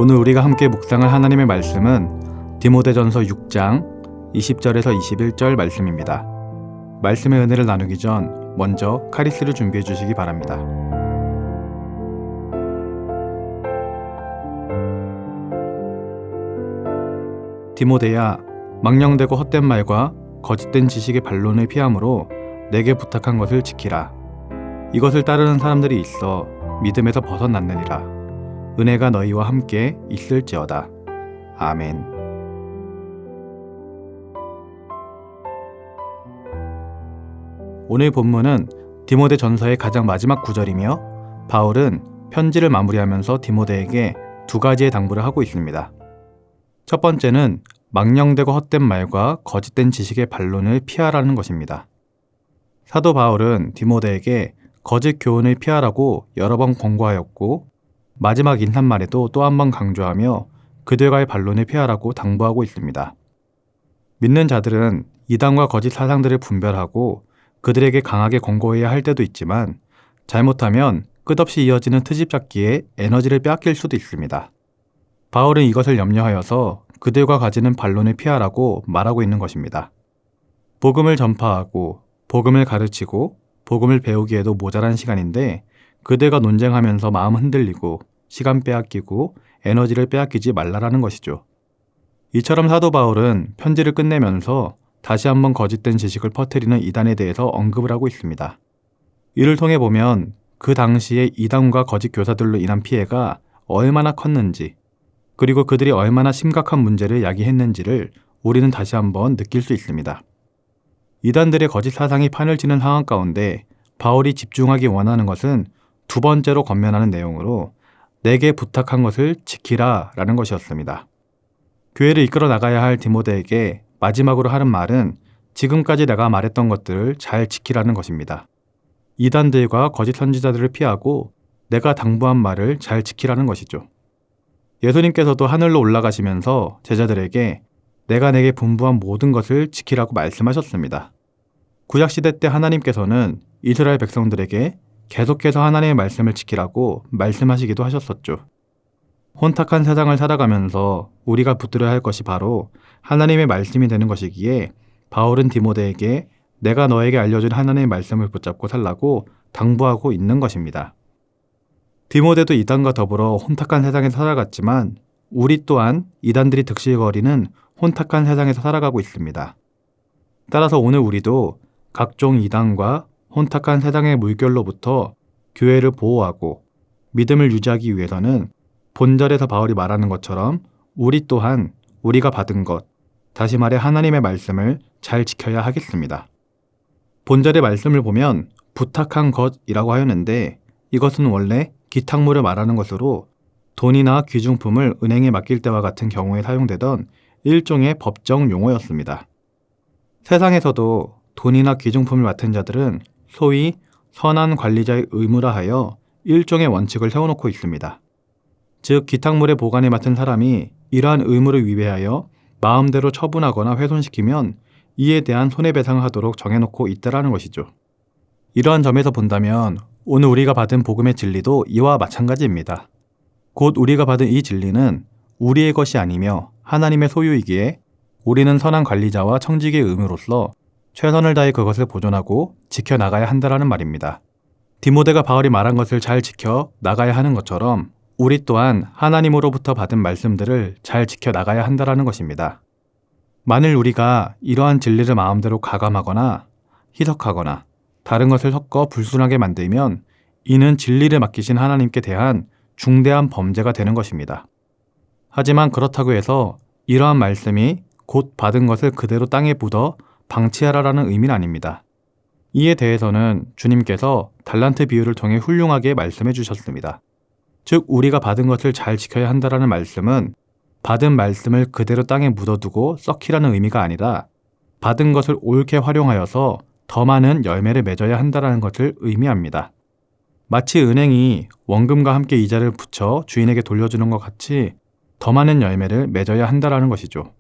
오늘 우리가 함께 묵상할 하나님의 말씀은 디모데전서 6장 20절에서 21절 말씀입니다. 말씀의 은혜를 나누기 전 먼저 카리스를 준비해 주시기 바랍니다. 디모데야, 망령되고 헛된 말과 거짓된 지식의 반론을 피함으로 내게 부탁한 것을 지키라. 이것을 따르는 사람들이 있어 믿음에서 벗어났느니라. 은혜가 너희와 함께 있을지어다. 아멘. 오늘 본문은 디모데 전서의 가장 마지막 구절이며 바울은 편지를 마무리하면서 디모데에게 두 가지의 당부를 하고 있습니다. 첫 번째는 망령되고 헛된 말과 거짓된 지식의 반론을 피하라는 것입니다. 사도 바울은 디모데에게 거짓 교훈을 피하라고 여러 번 권고하였고 마지막 인사말에도 또 한 번 강조하며 그들과의 반론을 피하라고 당부하고 있습니다. 믿는 자들은 이단과 거짓 사상들을 분별하고 그들에게 강하게 권고해야 할 때도 있지만 잘못하면 끝없이 이어지는 트집 잡기에 에너지를 빼앗길 수도 있습니다. 바울은 이것을 염려하여서 그들과 가지는 반론을 피하라고 말하고 있는 것입니다. 복음을 전파하고 복음을 가르치고 복음을 배우기에도 모자란 시간인데 그들과 논쟁하면서 마음 흔들리고 시간 빼앗기고 에너지를 빼앗기지 말라라는 것이죠. 이처럼 사도 바울은 편지를 끝내면서 다시 한번 거짓된 지식을 퍼뜨리는 이단에 대해서 언급을 하고 있습니다. 이를 통해 보면 그 당시에 이단과 거짓 교사들로 인한 피해가 얼마나 컸는지 그리고 그들이 얼마나 심각한 문제를 야기했는지를 우리는 다시 한번 느낄 수 있습니다. 이단들의 거짓 사상이 판을 치는 상황 가운데 바울이 집중하기 원하는 것은 두 번째로 권면하는 내용으로 내게 부탁한 것을 지키라 라는 것이었습니다. 교회를 이끌어 나가야 할 디모데에게 마지막으로 하는 말은 지금까지 내가 말했던 것들을 잘 지키라는 것입니다. 이단들과 거짓 선지자들을 피하고 내가 당부한 말을 잘 지키라는 것이죠. 예수님께서도 하늘로 올라가시면서 제자들에게 내가 내게 분부한 모든 것을 지키라고 말씀하셨습니다. 구약시대 때 하나님께서는 이스라엘 백성들에게 계속해서 하나님의 말씀을 지키라고 말씀하시기도 하셨었죠. 혼탁한 세상을 살아가면서 우리가 붙들어야 할 것이 바로 하나님의 말씀이 되는 것이기에 바울은 디모데에게 내가 너에게 알려준 하나님의 말씀을 붙잡고 살라고 당부하고 있는 것입니다. 디모데도 이단과 더불어 혼탁한 세상에서 살아갔지만 우리 또한 이단들이 득실거리는 혼탁한 세상에서 살아가고 있습니다. 따라서 오늘 우리도 각종 이단과 혼탁한 세상의 물결로부터 교회를 보호하고 믿음을 유지하기 위해서는 본절에서 바울이 말하는 것처럼 우리 또한 우리가 받은 것, 다시 말해 하나님의 말씀을 잘 지켜야 하겠습니다. 본절의 말씀을 보면 부탁한 것이라고 하였는데 이것은 원래 기탁물을 말하는 것으로 돈이나 귀중품을 은행에 맡길 때와 같은 경우에 사용되던 일종의 법정 용어였습니다. 세상에서도 돈이나 귀중품을 맡은 자들은 소위 선한 관리자의 의무라 하여 일종의 원칙을 세워놓고 있습니다. 즉 기탁물의 보관에 맡은 사람이 이러한 의무를 위배하여 마음대로 처분하거나 훼손시키면 이에 대한 손해배상을 하도록 정해놓고 있다라는 것이죠. 이러한 점에서 본다면 오늘 우리가 받은 복음의 진리도 이와 마찬가지입니다. 곧 우리가 받은 이 진리는 우리의 것이 아니며 하나님의 소유이기에 우리는 선한 관리자와 청지기의 의무로서 최선을 다해 그것을 보존하고 지켜나가야 한다라는 말입니다. 디모데가 바울이 말한 것을 잘 지켜 나가야 하는 것처럼 우리 또한 하나님으로부터 받은 말씀들을 잘 지켜나가야 한다라는 것입니다. 만일 우리가 이러한 진리를 마음대로 가감하거나 희석하거나 다른 것을 섞어 불순하게 만들면 이는 진리를 맡기신 하나님께 대한 중대한 범죄가 되는 것입니다. 하지만 그렇다고 해서 이러한 말씀이 곧 받은 것을 그대로 땅에 묻어 방치하라라는 의미는 아닙니다. 이에 대해서는 주님께서 달란트 비유를 통해 훌륭하게 말씀해 주셨습니다. 즉 우리가 받은 것을 잘 지켜야 한다라는 말씀은 받은 말씀을 그대로 땅에 묻어두고 썩히라는 의미가 아니라 받은 것을 옳게 활용하여서 더 많은 열매를 맺어야 한다라는 것을 의미합니다. 마치 은행이 원금과 함께 이자를 붙여 주인에게 돌려주는 것 같이 더 많은 열매를 맺어야 한다라는 것이죠.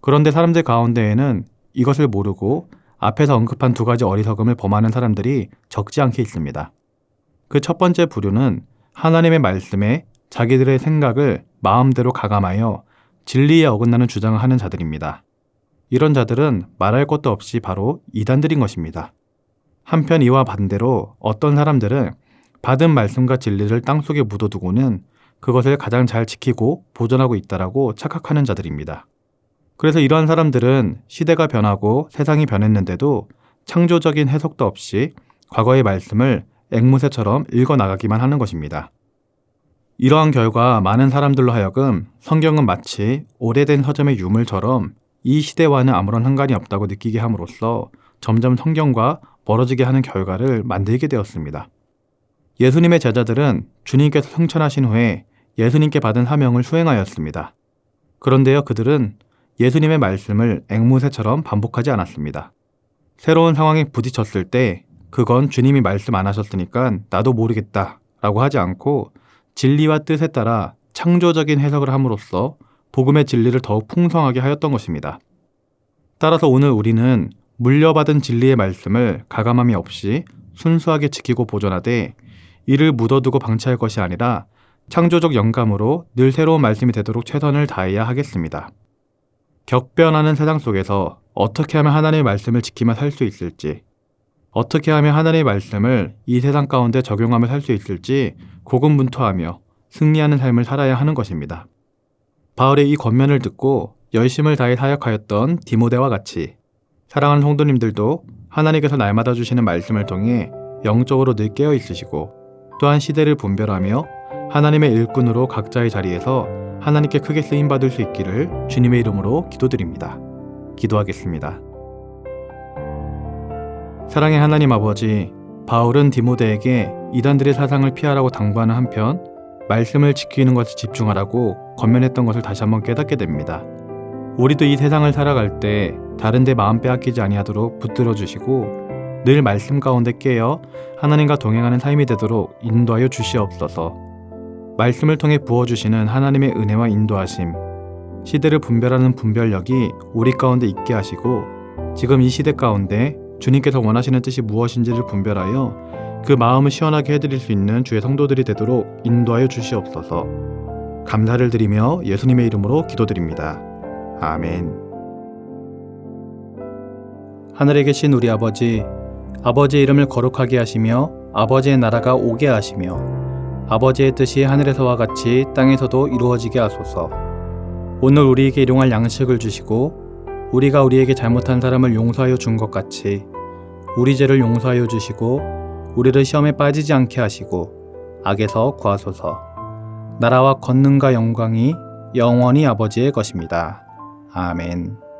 그런데 사람들 가운데에는 이것을 모르고 앞에서 언급한 두 가지 어리석음을 범하는 사람들이 적지 않게 있습니다. 그 첫 번째 부류는 하나님의 말씀에 자기들의 생각을 마음대로 가감하여 진리에 어긋나는 주장을 하는 자들입니다. 이런 자들은 말할 것도 없이 바로 이단들인 것입니다. 한편 이와 반대로 어떤 사람들은 받은 말씀과 진리를 땅속에 묻어두고는 그것을 가장 잘 지키고 보존하고 있다라고 착각하는 자들입니다. 그래서 이러한 사람들은 시대가 변하고 세상이 변했는데도 창조적인 해석도 없이 과거의 말씀을 앵무새처럼 읽어나가기만 하는 것입니다. 이러한 결과 많은 사람들로 하여금 성경은 마치 오래된 서점의 유물처럼 이 시대와는 아무런 상관이 없다고 느끼게 함으로써 점점 성경과 멀어지게 하는 결과를 만들게 되었습니다. 예수님의 제자들은 주님께서 승천하신 후에 예수님께 받은 사명을 수행하였습니다. 그런데요, 그들은 예수님의 말씀을 앵무새처럼 반복하지 않았습니다. 새로운 상황에 부딪혔을 때 그건 주님이 말씀 안 하셨으니까 나도 모르겠다 라고 하지 않고 진리와 뜻에 따라 창조적인 해석을 함으로써 복음의 진리를 더욱 풍성하게 하였던 것입니다. 따라서 오늘 우리는 물려받은 진리의 말씀을 가감함이 없이 순수하게 지키고 보존하되 이를 묻어두고 방치할 것이 아니라 창조적 영감으로 늘 새로운 말씀이 되도록 최선을 다해야 하겠습니다. 격변하는 세상 속에서 어떻게 하면 하나님의 말씀을 지키며 살 수 있을지, 어떻게 하면 하나님의 말씀을 이 세상 가운데 적용하며 살 수 있을지 고군분투하며 승리하는 삶을 살아야 하는 것입니다. 바울의 이 권면을 듣고 열심을 다해 사역하였던 디모데와 같이 사랑하는 성도님들도 하나님께서 날마다 주시는 말씀을 통해 영적으로 늘 깨어 있으시고 또한 시대를 분별하며 하나님의 일꾼으로 각자의 자리에서 하나님께 크게 쓰임받을 수 있기를 주님의 이름으로 기도드립니다. 기도하겠습니다. 사랑의 하나님 아버지, 바울은 디모데에게 이단들의 사상을 피하라고 당부하는 한편 말씀을 지키는 것에 집중하라고 권면했던 것을 다시 한번 깨닫게 됩니다. 우리도 이 세상을 살아갈 때 다른 데 마음 빼앗기지 아니하도록 붙들어 주시고 늘 말씀 가운데 깨어 하나님과 동행하는 삶이 되도록 인도하여 주시옵소서. 말씀을 통해 부어주시는 하나님의 은혜와 인도하심, 시대를 분별하는 분별력이 우리 가운데 있게 하시고 지금 이 시대 가운데 주님께서 원하시는 뜻이 무엇인지를 분별하여 그 마음을 시원하게 해드릴 수 있는 주의 성도들이 되도록 인도하여 주시옵소서. 감사를 드리며 예수님의 이름으로 기도드립니다. 아멘. 하늘에 계신 우리 아버지, 아버지의 이름을 거룩하게 하시며 아버지의 나라가 오게 하시며 아버지의 뜻이 하늘에서와 같이 땅에서도 이루어지게 하소서. 오늘 우리에게 일용할 양식을 주시고 우리가 우리에게 잘못한 사람을 용서하여 준 것 같이 우리 죄를 용서하여 주시고 우리를 시험에 빠지지 않게 하시고 악에서 구하소서. 나라와 권능과 영광이 영원히 아버지의 것입니다. 아멘.